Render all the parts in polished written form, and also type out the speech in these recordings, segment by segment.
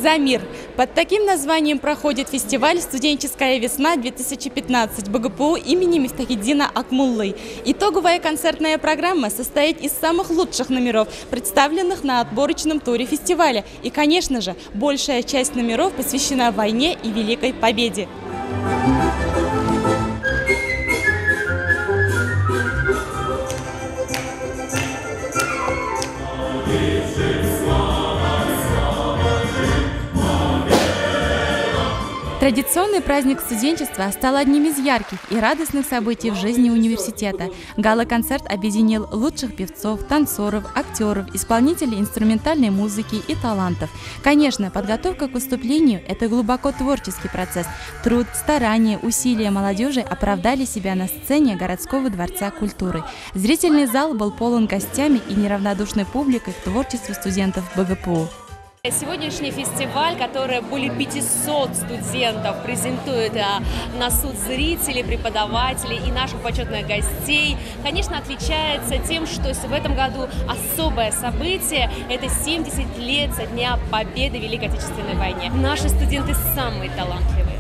За мир. Под таким названием проходит фестиваль «Студенческая весна-2015» БГПУ имени Мифтахиддина Акмуллы. Итоговая концертная программа состоит из самых лучших номеров, представленных на отборочном туре фестиваля. И, конечно же, большая часть номеров посвящена войне и Великой Победе. Традиционный праздник студенчества стал одним из ярких и радостных событий в жизни университета. Гала-концерт объединил лучших певцов, танцоров, актеров, исполнителей инструментальной музыки и талантов. Конечно, подготовка к выступлению – это глубоко творческий процесс. Труд, старания, усилия молодежи оправдали себя на сцене городского дворца культуры. Зрительный зал был полон гостями и неравнодушной публикой к творчеству студентов БГПУ. Сегодняшний фестиваль, который более 500 студентов презентует на суд зрителей, преподавателей и наших почетных гостей, конечно, отличается тем, что в этом году особое событие – это 70 лет со дня победы в Великой Отечественной войне. Наши студенты самые талантливые.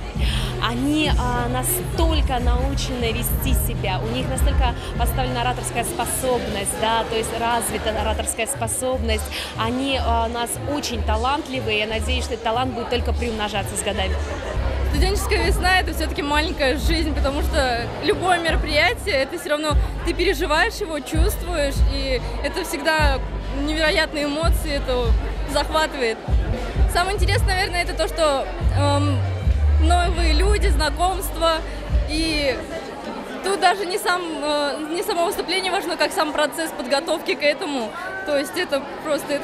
Они настолько научены вести себя, у них настолько поставлена ораторская способность, да, то есть развита ораторская способность. Они у нас очень талантливые, я надеюсь, что этот талант будет только приумножаться с годами. Студенческая весна – это все-таки маленькая жизнь, потому что любое мероприятие – это все равно ты переживаешь его, чувствуешь, и это всегда невероятные эмоции, это захватывает. Самое интересное, наверное, это то, что новые люди, знакомства, и тут даже не само выступление важно, как сам процесс подготовки к этому. То есть это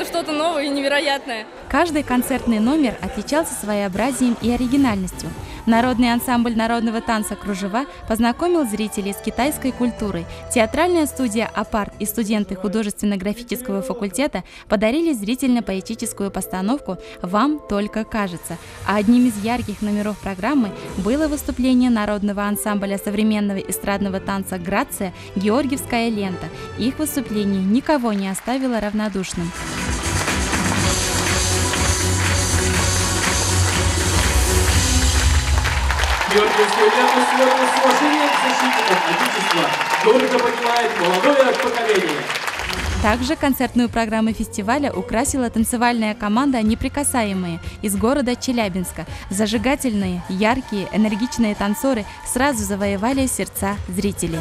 что-то новое и невероятное. Каждый концертный номер отличался своеобразием и оригинальностью. Народный ансамбль народного танца «Кружева» познакомил зрителей с китайской культурой. Театральная студия «Апарт» и студенты художественно-графического факультета подарили зрительно-поэтическую постановку «Вам только кажется». А одним из ярких номеров программы было выступление народного ансамбля современного эстрадного танца «Грация» «Георгиевская лента». Их выступление никого не оставило равнодушным. Георгиевскую ленту сегодня с уважением к защитникам Отечества только поднимает молодое поколение. Также концертную программу фестиваля украсила танцевальная команда «Неприкасаемые» из города Челябинска. Зажигательные, яркие, энергичные танцоры сразу завоевали сердца зрителей.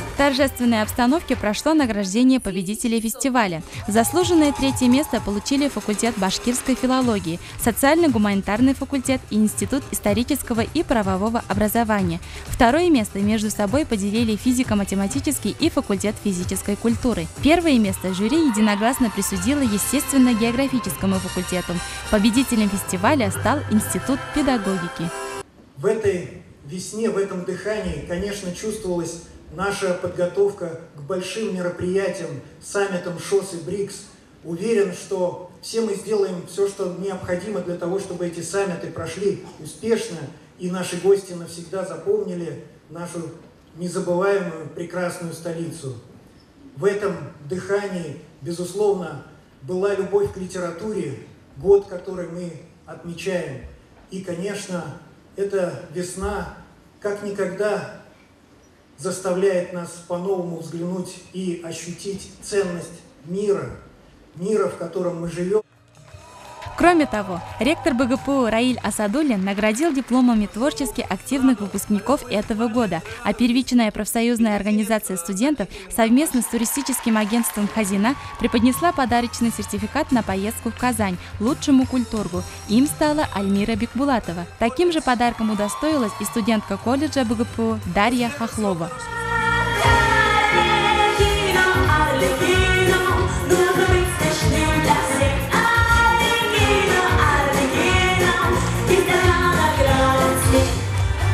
В торжественной обстановке прошло награждение победителей фестиваля. Заслуженное третье место получили факультет башкирской филологии, социально-гуманитарный факультет и Институт исторического и правового образования. Второе место между собой поделили физико-математический и факультет физической культуры. Первое место жюри единогласно присудило естественно-географическому факультету. Победителем фестиваля стал Институт педагогики. В этой весне, в этом дыхании, конечно, чувствовалась наша подготовка к большим мероприятиям, саммитам ШОС и БРИКС. Уверен, что все мы сделаем все, что необходимо для того, чтобы эти саммиты прошли успешно, и наши гости навсегда запомнили нашу незабываемую прекрасную столицу. В этом дыхании, безусловно, была любовь к литературе, год, который мы отмечаем. И, конечно, эта весна как никогда заставляет нас по-новому взглянуть и ощутить ценность мира, в котором мы живем. Кроме того, ректор БГПУ Раиль Асадуллин наградил дипломами творчески активных выпускников этого года, а первичная профсоюзная организация студентов совместно с туристическим агентством «Хазина» преподнесла подарочный сертификат на поездку в Казань лучшему культургу. Им стала Альмира Бекбулатова. Таким же подарком удостоилась и студентка колледжа БГПУ Дарья Хохлова.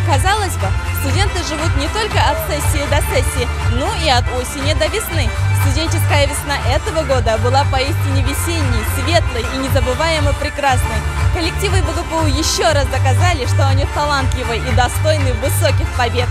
Казалось бы, студенты студенты живут не только от сессии до сессии, но и от осени до весны. Студенческая весна этого года была поистине весенней, светлой и незабываемо прекрасной. Коллективы БГПУ еще раз доказали, что они талантливы и достойны высоких побед.